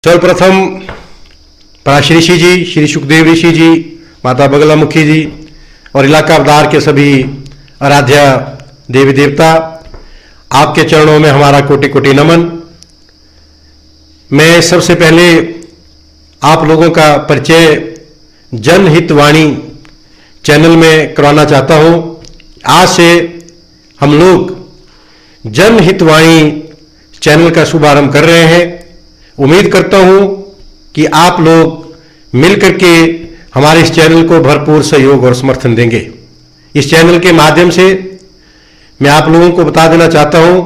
सर्वप्रथम पराशर ऋषि जी, श्री सुखदेव ऋषि जी, माता बगलामुखी जी और इलाका अवतार के सभी आराध्या देवी देवता, आपके चरणों में हमारा कोटि कोटि नमन। मैं सबसे पहले आप लोगों का परिचय जनहित वाणी चैनल में करवाना चाहता हूं। आज से हम लोग जनहित वाणी चैनल का शुभारंभ कर रहे हैं। उम्मीद करता हूं कि आप लोग मिलकर के हमारे इस चैनल को भरपूर सहयोग और समर्थन देंगे। इस चैनल के माध्यम से मैं आप लोगों को बता देना चाहता हूं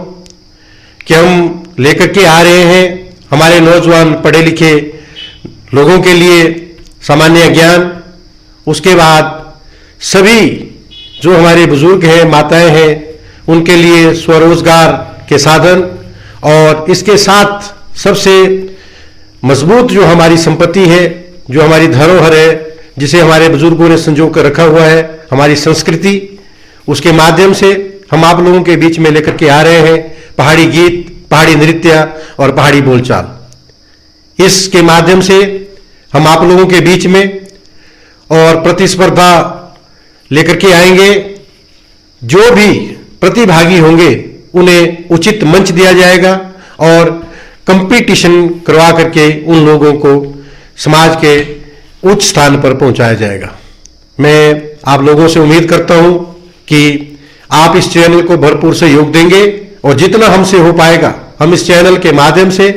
कि हम लेकर के आ रहे हैं हमारे नौजवान पढ़े लिखे लोगों के लिए सामान्य ज्ञान, उसके बाद सभी जो हमारे बुजुर्ग हैं, माताएं हैं, उनके लिए स्वरोजगार के साधन, और इसके साथ सबसे मजबूत जो हमारी संपत्ति है, जो हमारी धरोहर है, जिसे हमारे बुजुर्गों ने संजो कर रखा हुआ है, हमारी संस्कृति, उसके माध्यम से हम आप लोगों के बीच में लेकर के आ रहे हैं पहाड़ी गीत, पहाड़ी नृत्य और पहाड़ी बोलचाल। इसके माध्यम से हम आप लोगों के बीच में और प्रतिस्पर्धा लेकर के आएंगे। जो भी प्रतिभागी होंगे उन्हें उचित मंच दिया जाएगा और कंपटीशन करवा करके उन लोगों को समाज के उच्च स्थान पर पहुंचाया जाएगा। मैं आप लोगों से उम्मीद करता हूं कि आप इस चैनल को भरपूर सहयोग देंगे और जितना हमसे हो पाएगा हम इस चैनल के माध्यम से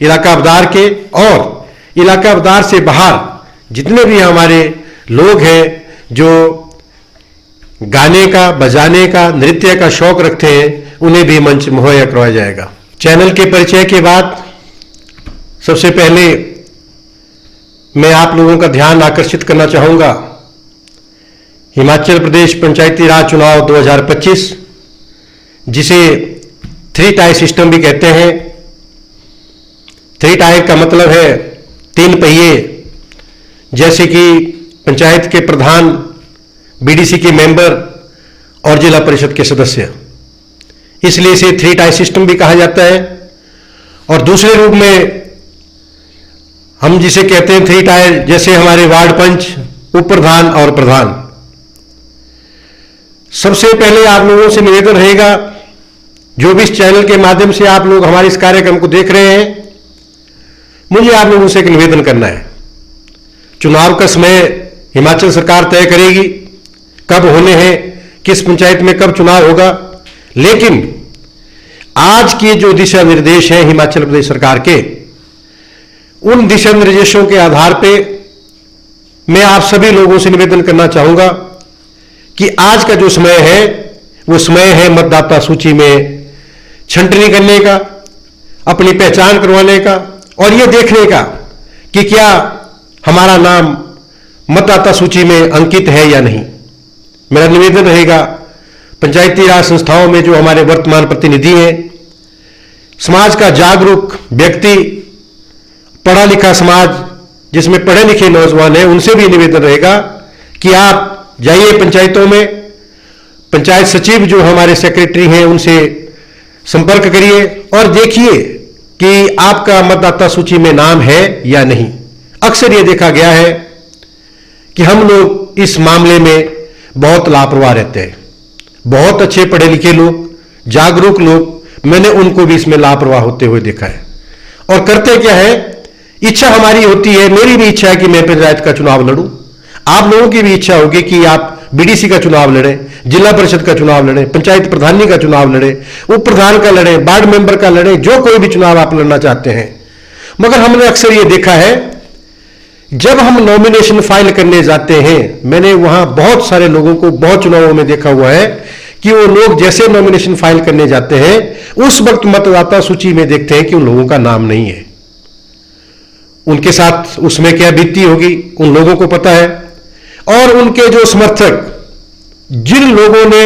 इलाका अवतार के और इलाका अवतार से बाहर जितने भी हमारे लोग हैं जो गाने का, बजाने का, नृत्य का शौक रखते हैं, उन्हें भी मंच मुहैया करवाया जाएगा। चैनल के परिचय के बाद सबसे पहले मैं आप लोगों का ध्यान आकर्षित करना चाहूंगा हिमाचल प्रदेश पंचायती राज चुनाव 2025, जिसे 3 टायर सिस्टम भी कहते हैं। 3 टायर का मतलब है 3 पहिए, जैसे कि पंचायत के प्रधान, बीडीसी के मेंबर और जिला परिषद के सदस्य, इसलिए इसे 3 टायर सिस्टम भी कहा जाता है। और दूसरे रूप में हम जिसे कहते हैं 3 टायर, जैसे हमारे वार्ड पंच, उप प्रधान और प्रधान। सबसे पहले आप लोगों से निवेदन रहेगा, जो भी इस चैनल के माध्यम से आप लोग हमारे इस कार्यक्रम को देख रहे हैं, मुझे आप लोगों से एक निवेदन करना है। चुनाव का समय हिमाचल सरकार तय करेगी, कब होने हैं, किस पंचायत में कब चुनाव होगा, लेकिन आज के जो दिशा निर्देश हैं हिमाचल प्रदेश सरकार के, उन दिशा निर्देशों के आधार पे मैं आप सभी लोगों से निवेदन करना चाहूंगा कि आज का जो समय है वो समय है मतदाता सूची में छंटनी करने का, अपनी पहचान करवाने का और ये देखने का कि क्या हमारा नाम मतदाता सूची में अंकित है या नहीं। मेरा निवेदन रहेगा पंचायती राज संस्थाओं में जो हमारे वर्तमान प्रतिनिधि हैं, समाज का जागरूक व्यक्ति, पढ़ा लिखा समाज जिसमें पढ़े लिखे नौजवान हैं, उनसे भी निवेदन रहेगा कि आप जाइए पंचायतों में, पंचायत सचिव जो हमारे सेक्रेटरी हैं उनसे संपर्क करिए और देखिए कि आपका मतदाता सूची में नाम है या नहीं। अक्सर यह देखा गया है कि हम लोग इस मामले में बहुत लापरवाह रहते हैं। बहुत अच्छे पढ़े लिखे लोग, जागरूक लोग, मैंने उनको भी इसमें लापरवाह होते हुए देखा है। और करते क्या है, इच्छा हमारी होती है, मेरी भी इच्छा है कि मैं पंचायत का चुनाव लड़ूं, आप लोगों की भी इच्छा होगी कि आप बीडीसी का चुनाव लड़ें, जिला परिषद का चुनाव लड़ें, पंचायत प्रधानी का चुनाव लड़ें, उप प्रधान का लड़ें, वार्ड मेंबर का लड़ें, जो कोई भी चुनाव आप लड़ना चाहते हैं। मगर हमने अक्सर यह देखा है, जब हम नॉमिनेशन फाइल करने जाते हैं, मैंने वहां बहुत सारे लोगों को बहुत चुनावों में देखा हुआ है कि वो लोग जैसे नॉमिनेशन फाइल करने जाते हैं, उस वक्त मतदाता सूची में देखते हैं कि उन लोगों का नाम नहीं है। उनके साथ उसमें क्या बीती होगी उन लोगों को पता है। और उनके जो समर्थक, जिन लोगों ने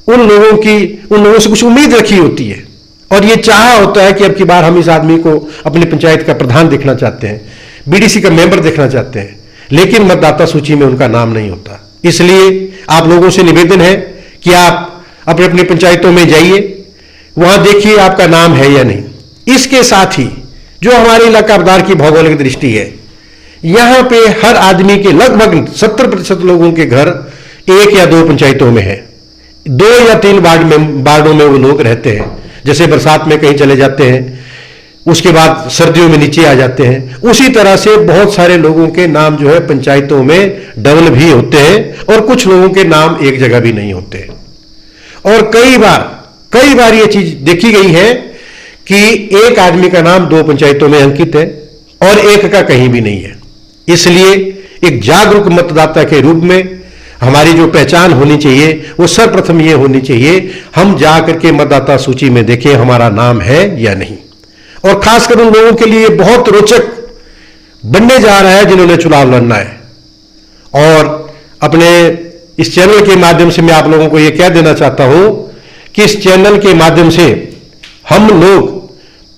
उन लोगों से कुछ उम्मीद रखी होती है और ये चाहा होता है कि अब की बार हम इस आदमी को अपनी पंचायत का प्रधान देखना चाहते हैं, बीडीसी का मेंबर देखना चाहते हैं, लेकिन मतदाता सूची में उनका नाम नहीं होता। इसलिए आप लोगों से निवेदन है कि आप अपने अपनी पंचायतों में जाइए, वहां देखिए आपका नाम है या नहीं। इसके साथ ही जो हमारे इलाका अबदार की भौगोलिक दृष्टि है, यहां पे हर आदमी के लगभग 70% लोगों के घर 1 या 2 पंचायतों में है। 2 या 3 वार्डों में वो लोग रहते हैं। जैसे बरसात में कहीं चले जाते हैं, उसके बाद सर्दियों में नीचे आ जाते हैं, उसी तरह से बहुत सारे लोगों के नाम जो है पंचायतों में डबल भी होते हैं और कुछ लोगों के नाम एक जगह भी नहीं होते हैं। और कई बार ये चीज देखी गई है कि एक आदमी का नाम 2 पंचायतों में अंकित है और एक का कहीं भी नहीं है। इसलिए एक जागरूक मतदाता के रूप में हमारी जो पहचान होनी चाहिए वो सर्वप्रथम ये होनी चाहिए, हम जाकर के मतदाता सूची में देखें हमारा नाम है या नहीं। और खासकर उन लोगों के लिए बहुत रोचक बनने जा रहा है जिन्होंने चुनाव लड़ना है। और अपने इस चैनल के माध्यम से मैं आप लोगों को यह कह देना चाहता हूं कि इस चैनल के माध्यम से हम लोग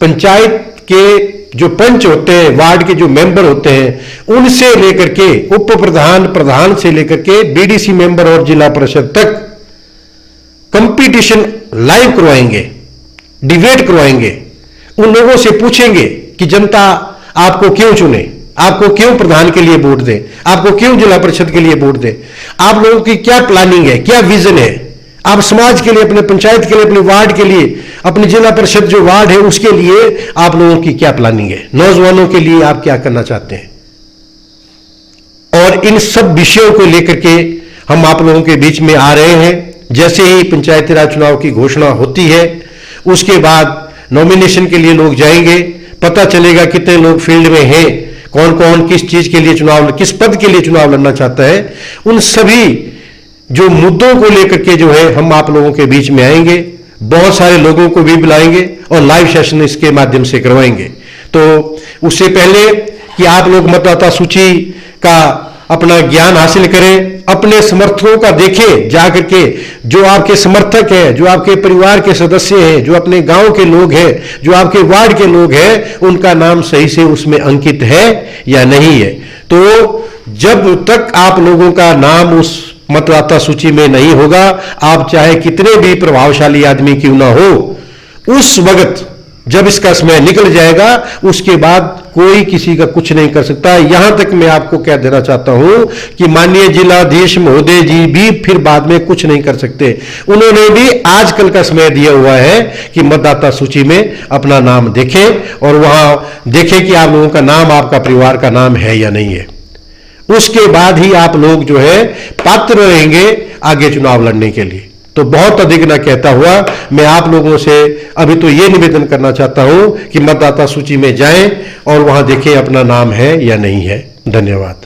पंचायत के जो पंच होते हैं, वार्ड के जो मेंबर होते हैं, उनसे लेकर के उप प्रधान, प्रधान से लेकर के बीडीसी मेंबर और जिला परिषद तक कंपटीशन लाइव करवाएंगे, डिबेट करवाएंगे। उन लोगों से पूछेंगे कि जनता आपको क्यों चुने, आपको क्यों प्रधान के लिए वोट दे, आपको क्यों जिला परिषद के लिए वोट दे, आप लोगों की क्या प्लानिंग है, क्या विजन है, आप समाज के लिए, अपने पंचायत के लिए, अपने वार्ड के लिए, अपनी जिला परिषद जो वार्ड है उसके लिए आप लोगों की क्या प्लानिंग है, नौजवानों के लिए आप क्या करना चाहते हैं। और इन सब विषयों को लेकर के हम आप लोगों के बीच में आ रहे हैं। जैसे ही पंचायती राज चुनाव की घोषणा होती है उसके बाद नॉमिनेशन के लिए लोग जाएंगे, पता चलेगा कितने लोग फील्ड में हैं, कौन कौन किस चीज के लिए चुनाव, किस पद के लिए चुनाव लड़ना चाहता है। उन सभी जो मुद्दों को लेकर के जो है हम आप लोगों के बीच में आएंगे, बहुत सारे लोगों को भी बुलाएंगे और लाइव सेशन इसके माध्यम से करवाएंगे। तो उससे पहले कि आप लोग मतदाता सूची का अपना ज्ञान हासिल करें, अपने समर्थकों का देखें जाकर के, जो आपके समर्थक हैं, जो आपके परिवार के सदस्य हैं, जो अपने गांव के लोग हैं, जो आपके वार्ड के लोग हैं, उनका नाम सही से उसमें अंकित है या नहीं है। तो जब तक आप लोगों का नाम उस मतदाता सूची में नहीं होगा, आप चाहे कितने भी प्रभावशाली आदमी क्यों ना हो, उस वक्त जब इसका समय निकल जाएगा उसके बाद कोई किसी का कुछ नहीं कर सकता। यहां तक मैं आपको कह देना चाहता हूं कि माननीय जिलाधीश महोदय जी भी फिर बाद में कुछ नहीं कर सकते। उन्होंने भी आजकल का समय दिया हुआ है कि मतदाता सूची में अपना नाम देखें और वहां देखें कि आप लोगों का नाम, आपका परिवार का नाम है या नहीं है। उसके बाद ही आप लोग जो है पात्र रहेंगे आगे चुनाव लड़ने के लिए। तो बहुत अधिक ना कहता हुआ मैं आप लोगों से अभी तो ये निवेदन करना चाहता हूं कि मतदाता सूची में जाएं और वहां देखें अपना नाम है या नहीं है। धन्यवाद।